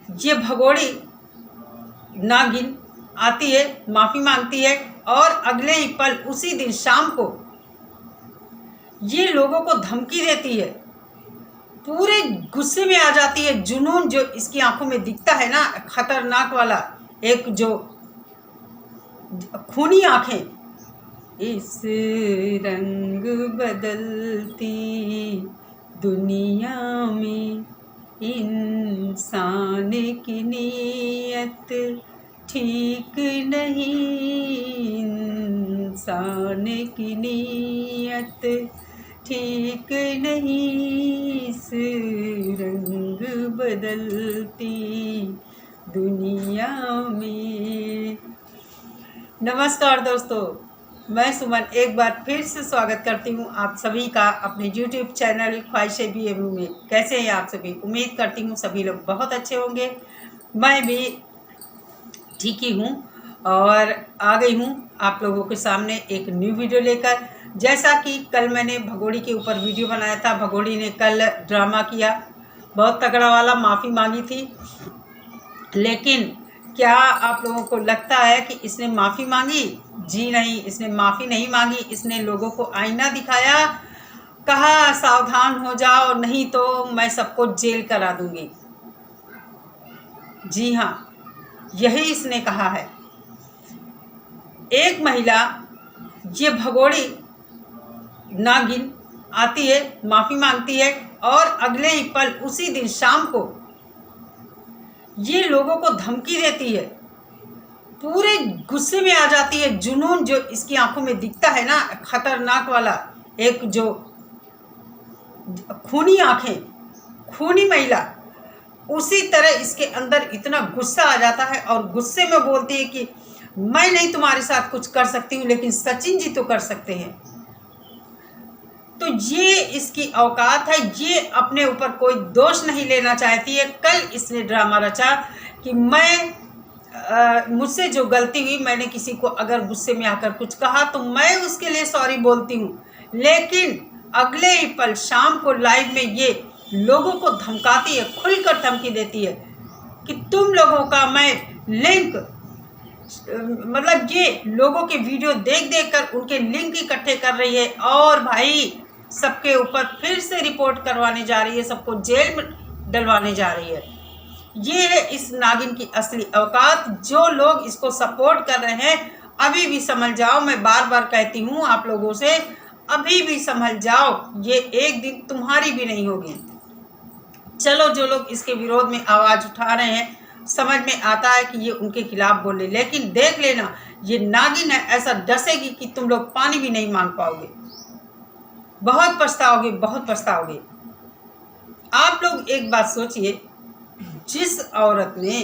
ये भगोड़ी नागिन आती है, माफ़ी मांगती है और अगले ही पल उसी दिन शाम को ये लोगों को धमकी देती है, पूरे गुस्से में आ जाती है। जुनून जो इसकी आंखों में दिखता है ना, खतरनाक वाला, एक जो खूनी आंखें, इस रंग बदलती दुनिया में इंसान की नीयत ठीक नहीं, इंसान की नीयत ठीक नहीं, इस रंग बदलती दुनिया में। नमस्कार दोस्तों, मैं सुमन एक बार फिर से स्वागत करती हूँ आप सभी का अपने YouTube चैनल ख्वाहिशें BMU में। कैसे हैं आप सभी? उम्मीद करती हूँ सभी लोग बहुत अच्छे होंगे। मैं भी ठीक ही हूँ और आ गई हूँ आप लोगों के सामने एक न्यू वीडियो लेकर। जैसा कि कल मैंने भगोड़ी के ऊपर वीडियो बनाया था, भगोड़ी ने कल ड्रामा किया, बहुत तगड़ा वाला, माफ़ी मांगी थी। लेकिन क्या आप लोगों को लगता है कि इसने माफ़ी मांगी? जी नहीं, इसने माफ़ी नहीं मांगी। इसने लोगों को आईना दिखाया, कहा सावधान हो जाओ नहीं तो मैं सबको जेल करा दूंगी। जी हाँ, यही इसने कहा है। एक महिला, ये भगोड़ी नागिन आती है, माफ़ी मांगती है और अगले ही पल उसी दिन शाम को ये लोगों को धमकी देती है, पूरे गुस्से में आ जाती है। जुनून जो इसकी आंखों में दिखता है ना, खतरनाक वाला, एक जो खूनी आंखें, खूनी महिला, उसी तरह इसके अंदर इतना गुस्सा आ जाता है और गुस्से में बोलती है कि मैं नहीं तुम्हारे साथ कुछ कर सकती हूँ, लेकिन सचिन जी तो कर सकते हैं। तो ये इसकी औकात है, ये अपने ऊपर कोई दोष नहीं लेना चाहती है। कल इसने ड्रामा रचा कि मुझसे जो गलती हुई, मैंने किसी को अगर गुस्से में आकर कुछ कहा तो मैं उसके लिए सॉरी बोलती हूँ, लेकिन अगले ही पल शाम को लाइव में ये लोगों को धमकाती है, खुलकर धमकी देती है कि तुम लोगों का मैं लिंक, मतलब ये लोगों के वीडियो देख देख कर उनके लिंक इकट्ठे कर रही है और भाई सबके ऊपर फिर से रिपोर्ट करवाने जा रही है, सबको जेल में डलवाने जा रही है। ये है इस नागिन की असली औकात। जो लोग इसको सपोर्ट कर रहे हैं, अभी भी संभल जाओ। मैं बार बार कहती हूँ आप लोगों से, अभी भी संभल जाओ, ये एक दिन तुम्हारी भी नहीं होगी। चलो, जो लोग इसके विरोध में आवाज़ उठा रहे हैं, समझ में आता है कि ये उनके खिलाफ बोले, लेकिन देख लेना ये नागिन है, ऐसा डसेगी कि तुम लोग पानी भी नहीं मांग पाओगे। बहुत पछताओगे, बहुत पछताओगे। आप लोग एक बात सोचिए, जिस औरत ने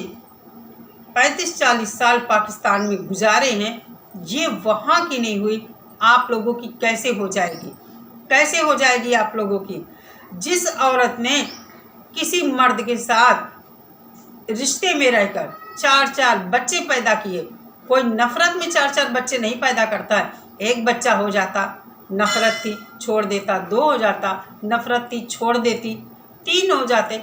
35-40 साल पाकिस्तान में गुजारे हैं, ये वहाँ की नहीं हुई, आप लोगों की कैसे हो जाएगी? कैसे हो जाएगी आप लोगों की? जिस औरत ने किसी मर्द के साथ रिश्ते में रहकर 4-4 बच्चे पैदा किए, कोई नफरत में 4-4 बच्चे नहीं पैदा करता है। एक बच्चा हो जाता, नफरत थी, छोड़ देता, 2 हो जाता, नफरत थी, छोड़ देती, 3 हो जाते,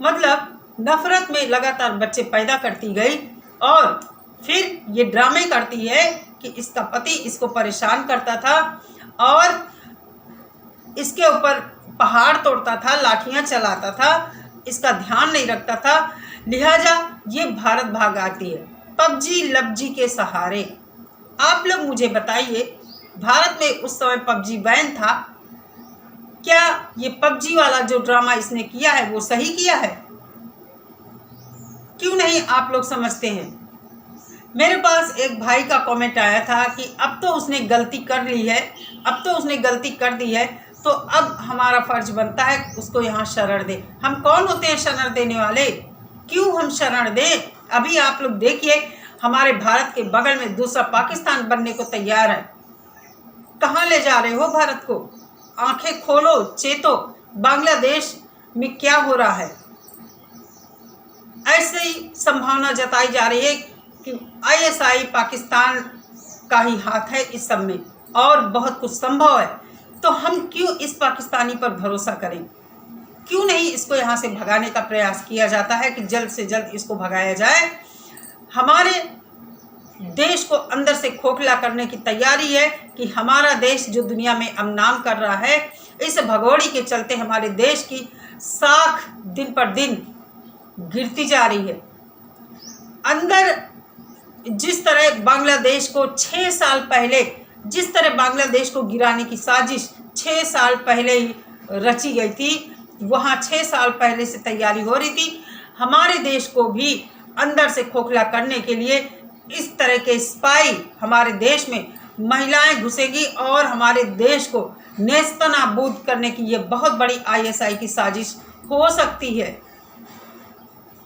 मतलब नफरत में लगातार बच्चे पैदा करती गई और फिर ये ड्रामे करती है कि इसका पति इसको परेशान करता था और इसके ऊपर पहाड़ तोड़ता था, लाठियां चलाता था, इसका ध्यान नहीं रखता था, लिहाजा ये भारत भाग आती है पबजी लबजी के सहारे। आप लोग मुझे बताइए, भारत में उस समय पबजी बैन था, क्या ये पबजी वाला जो ड्रामा इसने किया है वो सही किया है? क्यों नहीं आप लोग समझते हैं? मेरे पास एक भाई का कमेंट आया था कि अब तो उसने गलती कर ली है, अब तो उसने गलती कर दी है, तो अब हमारा फर्ज बनता है उसको यहाँ शरण दे। हम कौन होते हैं शरण देने वाले? क्यों हम शरण दें? अभी आप लोग देखिए, हमारे भारत के बगल में दूसरा पाकिस्तान बनने को तैयार है। कहाँ ले जा रहे हो भारत को? आंखें खोलो, चेतो, बांग्लादेश में क्या हो रहा है। ऐसे ही संभावना जताई जा रही है कि ISI पाकिस्तान का ही हाथ है इस सब में, और बहुत कुछ संभव है। तो हम क्यों इस पाकिस्तानी पर भरोसा करें? क्यों नहीं इसको यहाँ से भगाने का प्रयास किया जाता है कि जल्द से जल्द इसको भगाया जाए। हमारे देश को अंदर से खोखला करने की तैयारी है कि हमारा देश जो दुनिया में अब नाम कर रहा है, इस भगोड़ी के चलते हमारे देश की साख दिन पर दिन गिरती जा रही है। अंदर जिस तरह बांग्लादेश को 6 साल पहले, जिस तरह बांग्लादेश को गिराने की साजिश 6 साल पहले ही रची गई थी, वहाँ 6 साल पहले से तैयारी हो रही थी। हमारे देश को भी अंदर से खोखला करने के लिए इस तरह के स्पाई हमारे देश में महिलाएं घुसेगी और हमारे देश को नेस्तनाबूद करने की ये बहुत बड़ी ISI की साजिश हो सकती है।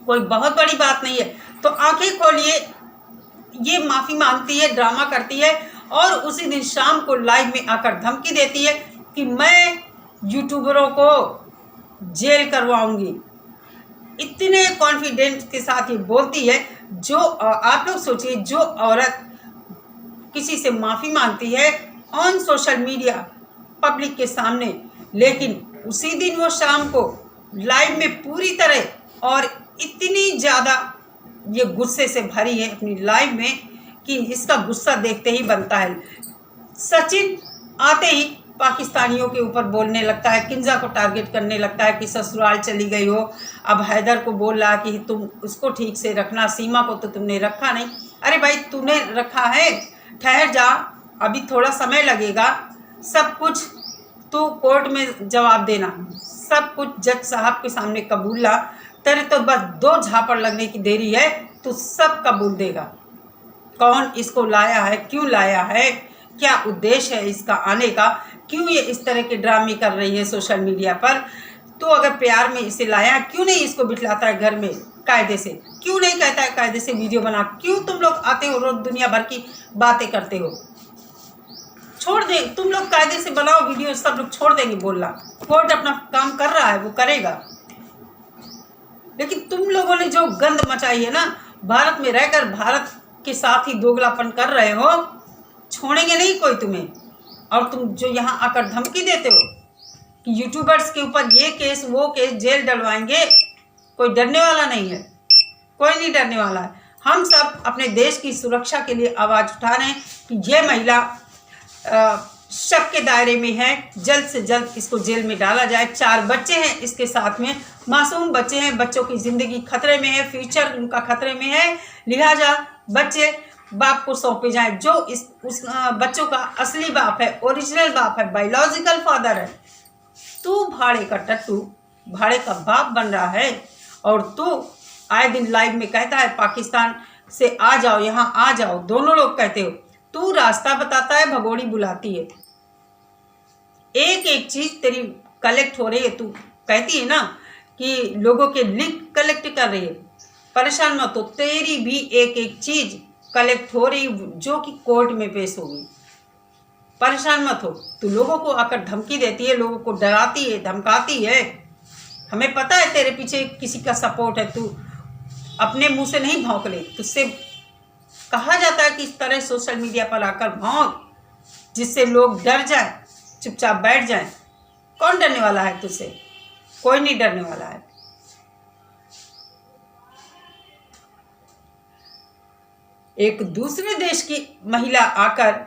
कोई बहुत बड़ी बात नहीं है। तो आंखें खोलिए, ये माफ़ी मांगती है, ड्रामा करती है और उसी दिन शाम को लाइव में आकर धमकी देती है कि मैं यूट्यूबरों को जेल करवाऊंगी। इतने कॉन्फिडेंस के साथ ये बोलती है। जो आप लोग सोचिए, जो औरत किसी से माफ़ी मांगती है ऑन सोशल मीडिया पब्लिक के सामने, लेकिन उसी दिन वो शाम को लाइव में पूरी तरह और इतनी ज़्यादा ये गुस्से से भरी है अपनी लाइव में कि इसका गुस्सा देखते ही बनता है। सचिन आते ही पाकिस्तानियों के ऊपर बोलने लगता है, किंजा को टारगेट करने लगता है कि ससुराल चली गई हो। अब हैदर को बोल रहा कि तुम उसको ठीक से रखना, सीमा को तो तुमने रखा नहीं। अरे भाई, तूने रखा है, ठहर जा, अभी थोड़ा समय लगेगा, सब कुछ तू कोर्ट में जवाब देना, सब कुछ जज साहब के सामने कबूल ला। तेरे तो बस 2 झापड़ लगने की देरी है, तू सब कबूल देगा। कौन इसको लाया है, क्यों लाया है, क्या उद्देश्य है इसका आने का, क्यों ये इस तरह के ड्रामे कर रही है सोशल मीडिया पर। तो अगर प्यार में इसे लाया, क्यों नहीं इसको बिठलाता है घर में कायदे से, क्यों नहीं कहता है कायदे से वीडियो बना। क्यों तुम लोग आते हो रोज दुनिया भर की बातें करते हो। छोड़ दे, तुम लोग कायदे से बनाओ वीडियो, सब लोग छोड़ देंगे बोलना। कोर्ट अपना काम कर रहा है, वो करेगा। लेकिन तुम लोगों ने जो गंद मचाई है ना, भारत में रहकर भारत के साथ ही दोगलापन कर रहे हो, छोड़ेंगे नहीं कोई तुम्हें। और तुम जो यहाँ आकर धमकी देते हो कि यूट्यूबर्स के ऊपर ये केस वो केस, जेल डलवाएंगे, कोई डरने वाला नहीं है, कोई नहीं डरने वाला है। हम सब अपने देश की सुरक्षा के लिए आवाज़ उठा रहे हैं कि ये महिला शक के दायरे में है, जल्द से जल्द इसको जेल में डाला जाए। 4 बच्चे हैं इसके साथ में, मासूम बच्चे हैं, बच्चों की ज़िंदगी खतरे में है, फ्यूचर उनका खतरे में है। लिहाजा बच्चे बाप को सौंपे जाएं, जो उस बच्चों का असली बाप है, ओरिजिनल बाप है, बायोलॉजिकल फादर है। तू भाड़े का टट्टू, भाड़े का बाप बन रहा है और तू आए दिन लाइव में कहता है पाकिस्तान से आ जाओ, यहाँ आ जाओ, दोनों लोग कहते हो। तू रास्ता बताता है, भगोड़ी बुलाती है। एक एक चीज़ तेरी कलेक्ट हो रही है। तू कहती है ना कि लोगों के लिंक कलेक्ट कर रही है, परेशान मत हो, तेरी भी एक एक चीज़ कलेक्ट हो रही जो कि कोर्ट में पेश होगी। परेशान मत हो। तू लोगों को आकर धमकी देती है, लोगों को डराती है, धमकाती है। हमें पता है तेरे पीछे किसी का सपोर्ट है, तू अपने मुंह से नहीं भौंक ले। तुझसे कहा जाता है कि इस तरह सोशल मीडिया पर आकर भौंक, जिससे लोग डर जाए, चुपचाप बैठ जाएं। कौन डरने वाला है तुझसे? कोई नहीं डरने वाला है। एक दूसरे देश की महिला आकर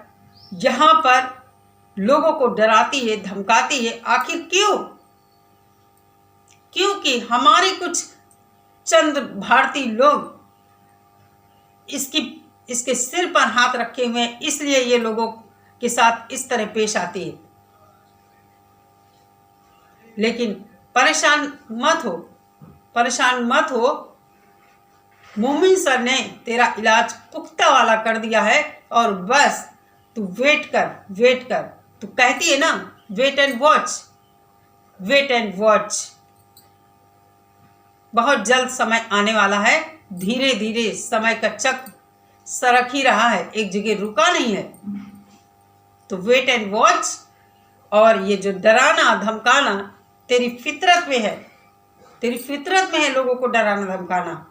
यहाँ पर लोगों को डराती है, धमकाती है। आखिर क्यों? क्योंकि हमारे कुछ चंद भारतीय लोग इसके सिर पर हाथ रखे हुए हैं, इसलिए ये लोगों के साथ इस तरह पेश आती है। लेकिन परेशान मत हो, परेशान मत हो। मोमिन सर ने तेरा इलाज पुख्ता वाला कर दिया है और बस तू वेट कर, वेट कर। तू कहती है ना wait and watch, wait and watch. बहुत जल्द समय आने वाला है। धीरे धीरे समय का चक्र सरक ही रहा है, एक जगह रुका नहीं है। तो वेट एंड वॉच। और ये जो डराना धमकाना तेरी फितरत में है, तेरी फितरत में है लोगों को डराना धमकाना।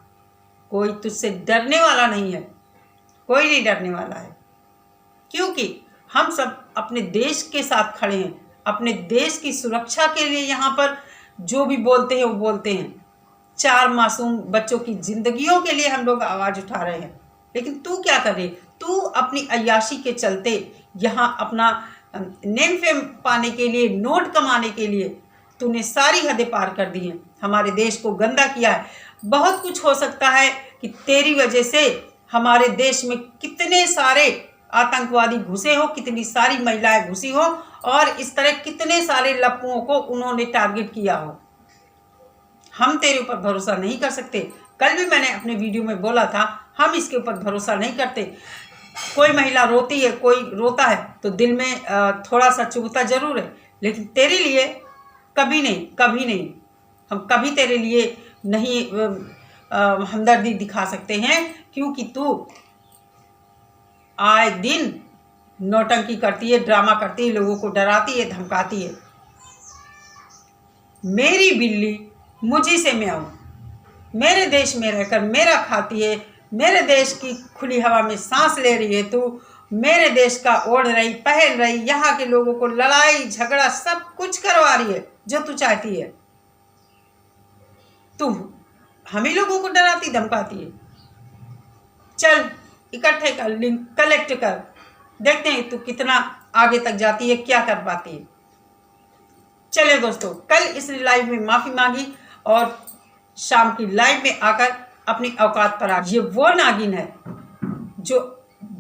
कोई तुझसे डरने वाला नहीं है, कोई नहीं डरने वाला है। क्योंकि हम सब अपने देश के साथ खड़े हैं, अपने देश की सुरक्षा के लिए यहाँ पर जो भी बोलते हैं वो बोलते हैं। 4 मासूम बच्चों की जिंदगियों के लिए हम लोग आवाज़ उठा रहे हैं, लेकिन तू क्या कर रही? तू अपनी अय्याशी के चलते यहाँ अपना नेम फेम पाने के लिए, नोट कमाने के लिए तूने सारी हदें पार कर दी हैं, हमारे देश को गंदा किया है। बहुत कुछ हो सकता है कि तेरी वजह से हमारे देश में कितने सारे आतंकवादी घुसे हो, कितनी सारी महिलाएं घुसी हो, और इस तरह कितने सारे लप्पुओं को उन्होंने टारगेट किया हो। हम तेरे ऊपर भरोसा नहीं कर सकते। कल भी मैंने अपने वीडियो में बोला था, हम इसके ऊपर भरोसा नहीं करते। कोई महिला रोती है, कोई रोता है तो दिल में थोड़ा सा चुभता जरूर है, लेकिन तेरे लिए कभी नहीं, कभी नहीं। हम कभी तेरे लिए नहीं हमदर्दी दिखा सकते हैं, क्योंकि तू आए दिन नौटंकी करती है, ड्रामा करती है, लोगों को डराती है, धमकाती है। मेरी बिल्ली मुझी से म्याऊं, मेरे देश में रहकर मेरा खाती है, मेरे देश की खुली हवा में सांस ले रही है तू, मेरे देश का ओढ़ रही, पहन रही, यहाँ के लोगों को लड़ाई झगड़ा सब कुछ करवा रही है जो तू चाहती है। तू हम ही लोगों को डराती धमकाती है। चल इकट्ठे कर, लिंक कलेक्ट कर, देखते हैं तू कितना आगे तक जाती है, क्या कर पाती है। चले दोस्तों, कल इस लाइव में माफ़ी मांगी और शाम की लाइव में आकर अपनी औकात पर आ। ये वो नागिन है जो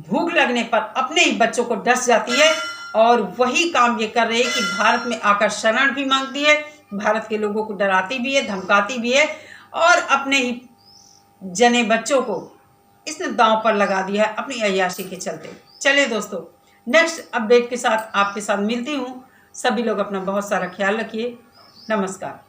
भूख लगने पर अपने ही बच्चों को डस जाती है, और वही काम ये कर रही है कि भारत में आकर शरण भी मांगती है, भारत के लोगों को डराती भी है, धमकाती भी है, और अपने ही जने बच्चों को इसने दांव पर लगा दिया है अपनी अय्याशी के चलते। चलिए दोस्तों, नेक्स्ट अपडेट के साथ आपके साथ मिलती हूँ। सभी लोग अपना बहुत सारा ख्याल रखिए। नमस्कार।